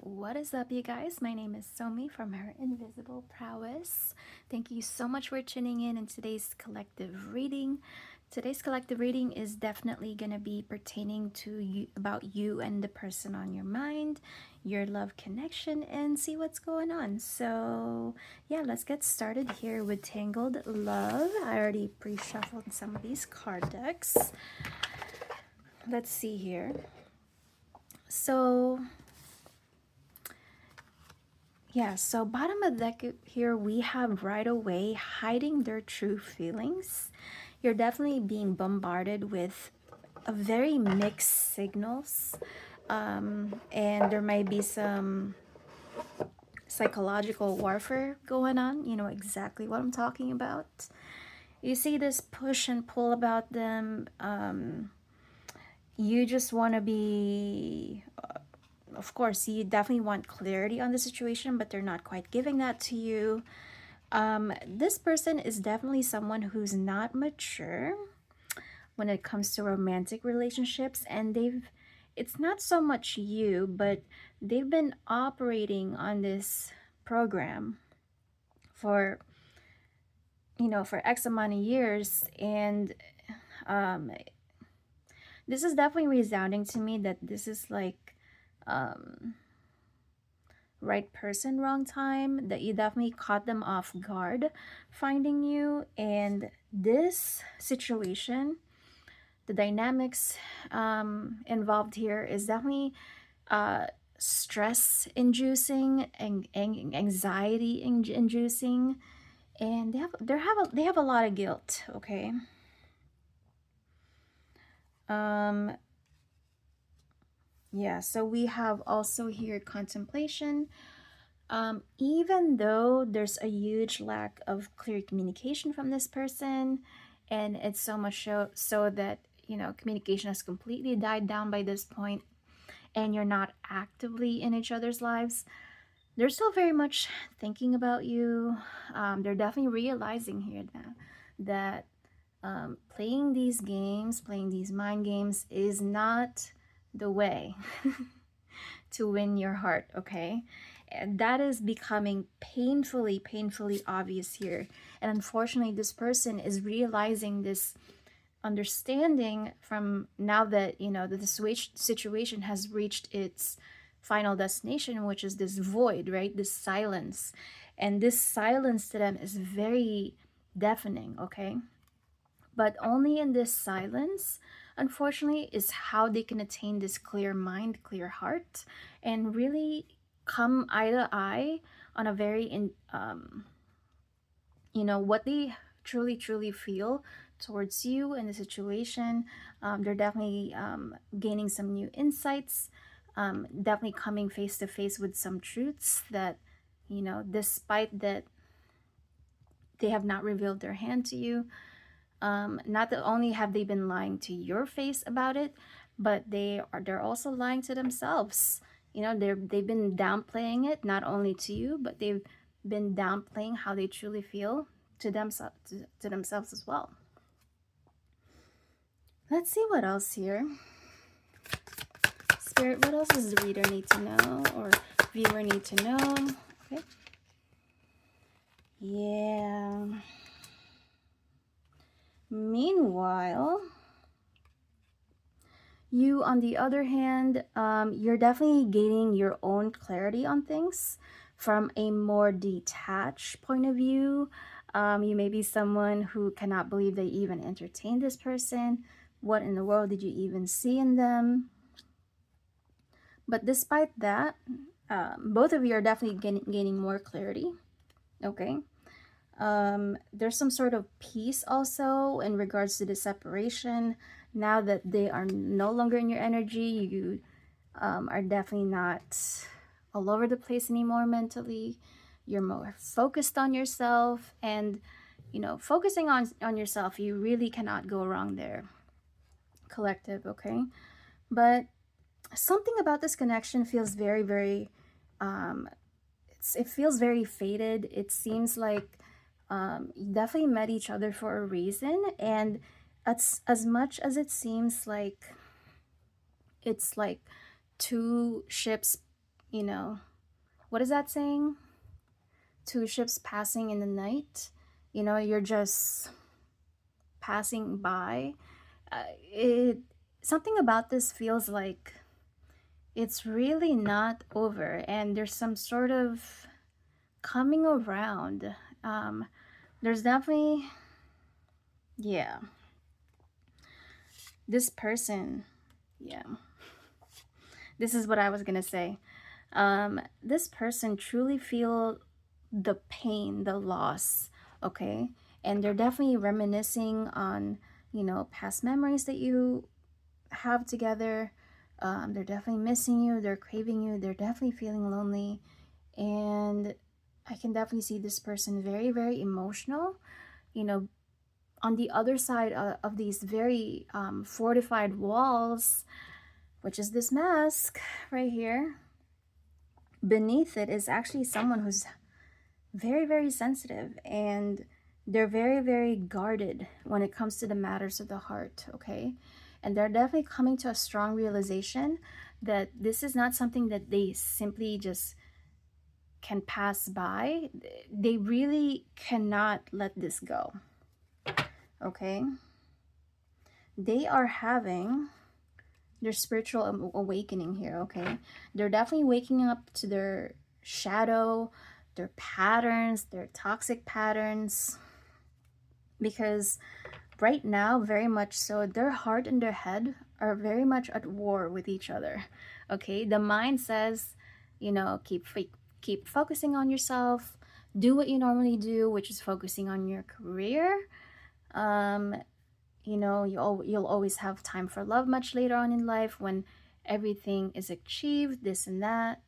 What is up, you guys? My name is Somi from Her Invisible Prowess. Thank you so much for tuning in today's collective reading. Today's collective reading is definitely going to be pertaining to you, about you and the person on your mind, your love connection, and see what's going on. So, yeah, let's get started here with Tangled Love. I already pre-shuffled some of these card decks. Let's see here. So, yeah, so bottom of the deck here, we have right away hiding their true feelings. You're definitely being bombarded with a very mixed signals. And there might be some psychological warfare going on. You know exactly what I'm talking about. You see this push and pull about them. You just want to be of course, you definitely want clarity on the situation, but they're not quite giving that to you. This person is definitely someone who's not mature when it comes to romantic relationships, and it's not so much you, but they've been operating on this program for, for X amount of years, and um, this is definitely resounding to me that this is like, right person, wrong time, that you definitely caught them off guard finding you. And this situation, the dynamics involved here is definitely stress inducing and anxiety inducing, and they have a lot of guilt. Okay. um yeah, so we have also here contemplation. Even though there's a huge lack of clear communication from this person, and it's so much so that, communication has completely died down by this point, and you're not actively in each other's lives, they're still very much thinking about you. They're definitely realizing here now that playing these games, playing these mind games, is not the way to win your heart, okay? And that is becoming painfully obvious here. And unfortunately, this person is realizing this, understanding from now that, that the situation has reached its final destination, which is this void, right? This silence. And this silence to them is very deafening, okay? But only in this silence, unfortunately, is how they can attain this clear mind, clear heart, and really come eye to eye on a very what they truly feel towards you in the situation. They're definitely gaining some new insights, definitely coming face to face with some truths that, despite that they have not revealed their hand to you. Not that only have they been lying to your face about it, but they're also lying to themselves. They've been downplaying it not only to you, but they've been downplaying how they truly feel to themselves as well. Let's see what else here. Spirit, what else does the reader need to know or viewer need to know? Okay. Yeah. Meanwhile, you, on the other hand, you're definitely gaining your own clarity on things from a more detached point of view. You may be someone who cannot believe they even entertained this person. What in the world did you even see in them? But despite that, both of you are definitely gaining more clarity. Okay. There's some sort of peace also in regards to the separation. Now that they are no longer in your energy, you are definitely not all over the place anymore mentally. You're more focused on yourself, and focusing on yourself, you really cannot go wrong there, collective. Okay. But something about this connection feels very it feels very faded. It seems like you definitely met each other for a reason, and as much as it seems like it's like two ships you know, what is that saying? Two ships passing in the night. You're just passing by. It Something about this feels like it's really not over, and there's some sort of coming around. Um, there's definitely, yeah, this person, yeah, this is what I was gonna say. This person truly feel the pain, the loss, okay? And they're definitely reminiscing on, past memories that you have together. They're definitely missing you, they're craving you, they're definitely feeling lonely. And I can definitely see this person very, very emotional. You know, on the other side of these very fortified walls, which is this mask right here, beneath it is actually someone who's very, very sensitive, and they're very, very guarded when it comes to the matters of the heart, okay? And they're definitely coming to a strong realization that this is not something that they simply just can pass by. They really cannot let this go, okay? They are having their spiritual awakening here, okay? They're definitely waking up to their shadow, their patterns, their toxic patterns, because right now, very much so, their heart and their head are very much at war with each other. Okay, the mind says, keep focusing on yourself, do what you normally do, which is focusing on your career. Um, you'll always have time for love much later on in life when everything is achieved, this and that.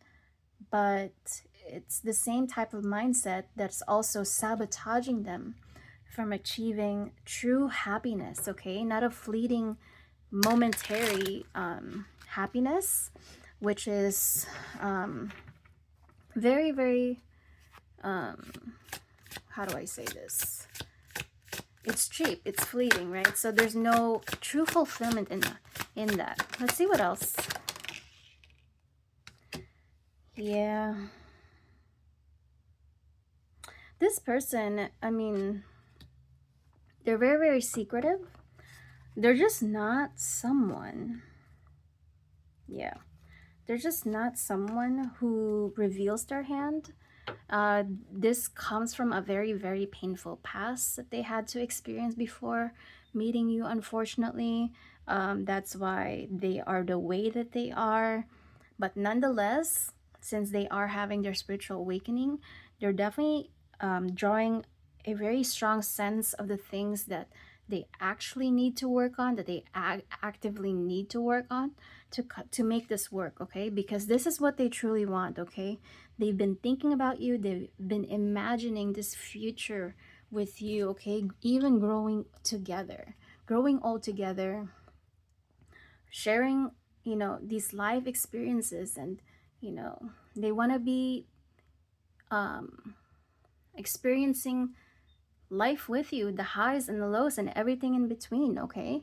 But it's the same type of mindset that's also sabotaging them from achieving true happiness, okay? Not a fleeting, momentary happiness, which is very, very, how do I say this? It's cheap, it's fleeting, right? So there's no true fulfillment in that. Let's see what else. Yeah. This person, I mean, they're very, very secretive. They're just not someone. Yeah. They're just not someone who reveals their hand. This comes from a very, very painful past that they had to experience before meeting you, unfortunately. That's why they are the way that they are. But nonetheless, since they are having their spiritual awakening, they're definitely drawing a very strong sense of the things that they actually need to work on, that they actively need to work on to make this work, okay? Because this is what they truly want, okay? They've been thinking about you, they've been imagining this future with you, okay? Even growing all together, sharing, these life experiences, and, they want to be um, experiencing life with you, the highs and the lows and everything in between, okay?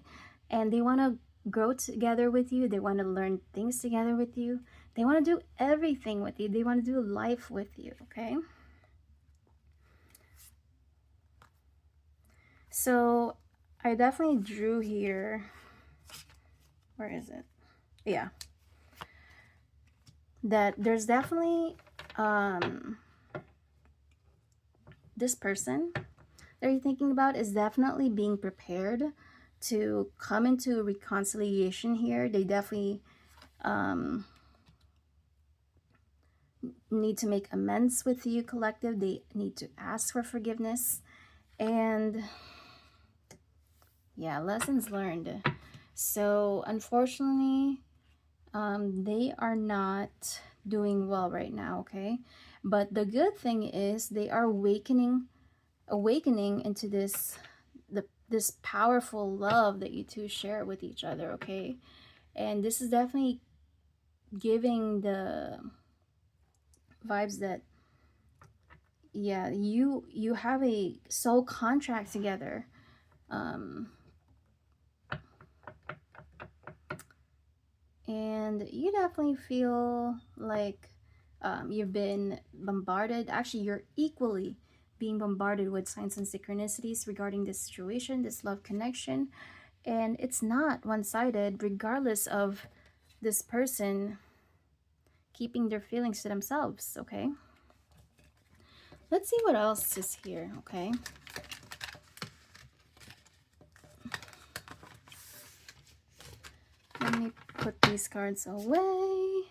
And they want to grow together with you, they want to learn things together with you, they want to do everything with you, they want to do life with you, okay? So I definitely drew here, where is it? Yeah, that there's definitely this person that you're thinking about is definitely being prepared to come into reconciliation here. They definitely need to make amends with you, collective. They need to ask for forgiveness. And yeah, lessons learned. So unfortunately, they are not doing well right now, okay? But the good thing is they are awakening into this powerful love that you two share with each other, okay? And this is definitely giving the vibes that, yeah, you have a soul contract together. And you definitely feel like You've been bombarded. Actually, you're equally being bombarded with signs and synchronicities regarding this situation, this love connection. And it's not one sided, regardless of this person keeping their feelings to themselves, okay? Let's see what else is here, okay? Let me put these cards away.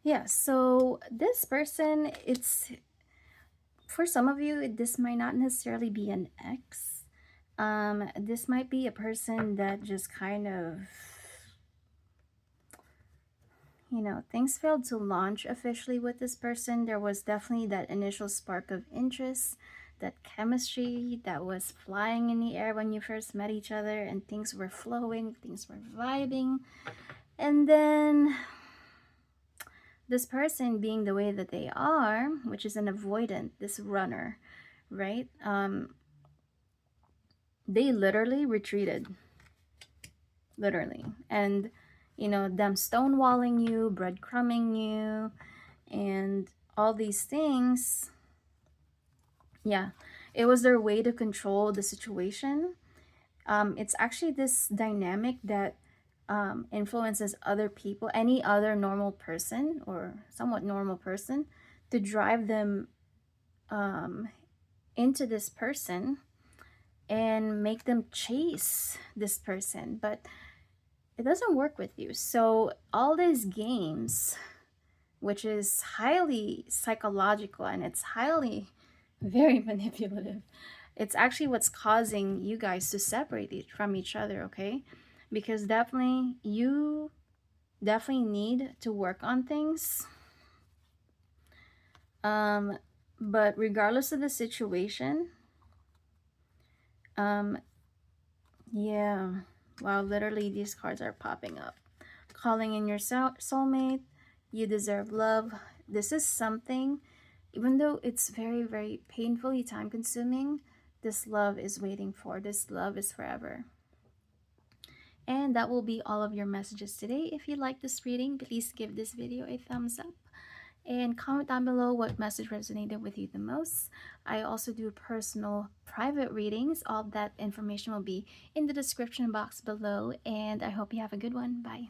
Yeah, so this person, it's for some of you, this might not necessarily be an ex. This might be a person that just kind of, you know, things failed to launch officially with this person. There was definitely that initial spark of interest, that chemistry that was flying in the air when you first met each other, and things were flowing, things were vibing. And then this person being the way that they are, which is an avoidant, this runner, right? They literally retreated, literally. And, you know, them stonewalling you, breadcrumbing you, and all these things. Yeah, it was their way to control the situation. It's actually this dynamic that influences other people, any other normal person or somewhat normal person, to drive them into this person and make them chase this person. But it doesn't work with you. So all these games, which is highly psychological and it's highly very manipulative, it's actually what's causing you guys to separate from each other, okay? Because definitely you definitely need to work on things. But regardless of the situation, um yeah, wow, literally these cards are popping up. Calling in your soulmate, you deserve love. This is something, even though it's very, very painfully time consuming, this love is waiting for. This love is forever. And that will be all of your messages today. If you like this reading, please give this video a thumbs up and comment down below what message resonated with you the most. I also do personal private readings. All that information will be in the description box below, and I hope you have a good one. Bye.